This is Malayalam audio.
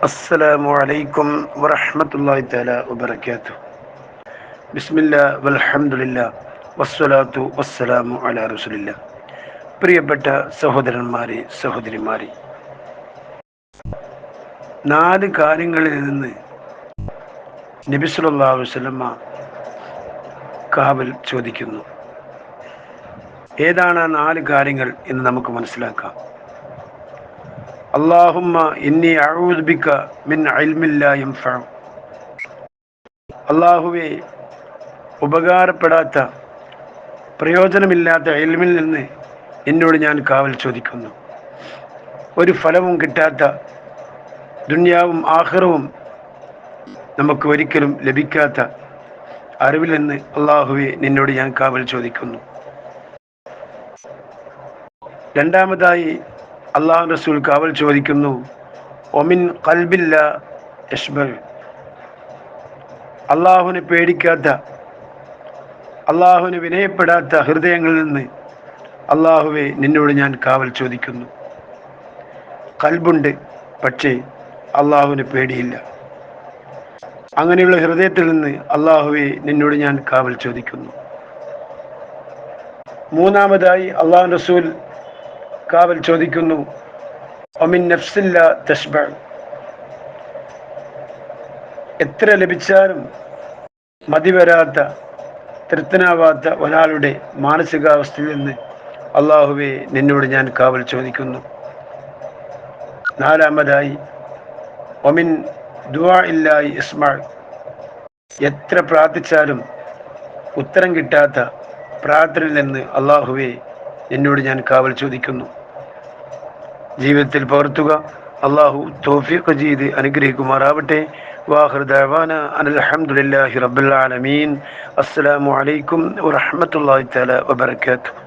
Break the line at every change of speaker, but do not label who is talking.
അസ്സലാമു അലൈക്കും വറഹ്മത്തുള്ളാഹി തആല വബറകാതുഹു. ബിസ്മില്ലാ വൽഹംദുലില്ലാ വസ്സലാത്തു വസ്സലാമു അലാ റസൂലില്ലാ. പ്രിയപ്പെട്ട സഹോദരന്മാരെ, സഹോദരിമാരെ, 4 കാര്യങ്ങളിൽ നിന്ന് നബി സല്ലല്ലാഹു അലൈഹി വസല്ലമ കാവൽ ചോദിക്കുന്നു. ഏതാണ് ആ 4 കാര്യങ്ങൾ എന്ന് നമുക്ക് മനസ്സിലാക്കാം. അല്ലാഹുമ്മ ഇന്നി അഊദു ബിക മിൻ ഇൽമിൻ ലാ യൻഫഉ. അല്ലാഹുവേ, ഉപകാരപ്പെടാത്ത, പ്രയോജനമില്ലാത്ത ഇൽമിൽ നിന്ന് എന്നോട് ഞാൻ കാവൽ ചോദിക്കുന്നു. ഒരു ഫലവും കിട്ടാത്ത, ദുനിയാവും ആഖിറവും നമുക്ക് ഒരിക്കലും ലഭിക്കാത്ത അറിവിൽ നിന്ന് അല്ലാഹുവേ, നിന്നോട് ഞാൻ കാവൽ ചോദിക്കുന്നു. രണ്ടാമതായി അല്ലാഹു റസൂൽ കാവൽ ചോദിക്കുന്നു, ഒമിൻ ഖൽബില്ല യശ്ബൽ. അല്ലാഹുവിനെ പേടിക്കാത്ത, അല്ലാഹുവിനെ വിനയപ്പെടാത്ത ഹൃദയങ്ങളിൽ നിന്ന് അല്ലാഹുവേ, നിന്നോട് ഞാൻ കാവൽ ചോദിക്കുന്നു. ഖൽബുണ്ട്, പക്ഷേ അല്ലാഹുവിനെ പേടിയില്ല. അങ്ങനെയുള്ള ഹൃദയത്തിൽ നിന്ന് അല്ലാഹുവേ, നിന്നോട് ഞാൻ കാവൽ ചോദിക്കുന്നു. മൂന്നാമതായി അല്ലാഹു റസൂൽ കാവൽ ചോദിക്കുന്നു, ഒമിൻ നഫ്സില്ല തശ്ബഅ. എത്ര ലഭിച്ചാലും മതിവരാത്ത, തൃപ്തനാവാത്ത ഒരാളുടെ മാനസികാവസ്ഥയിൽ നിന്ന് അല്ലാഹുവേ, നിന്നോട് ഞാൻ കാവൽ ചോദിക്കുന്നു. നാലാമതായി ഒമിൻ ദുആഇല്ലാഹി ഇസ്മഅ. എത്ര പ്രാർത്ഥിച്ചാലും ഉത്തരം കിട്ടാത്ത പ്രാർത്ഥനയിൽ നിന്ന് അല്ലാഹുവേ, നിന്നോട് ഞാൻ കാവൽ ചോദിക്കുന്നു. ജീവിതത്തിൽ പകർത്തുക. അല്ലാഹു തൗഫീഖ് ചെയ്ത് അനുഗ്രഹിക്കുമാറാവട്ടെ. വാഖിറു ദഅവാന അനിൽ ഹംദുലില്ലാഹി റബ്ബിൽ ആലമീൻ. അസ്സലാമു അലൈക്കും വറഹ്മത്തുള്ളാഹി തആല വബറകാതുഹു.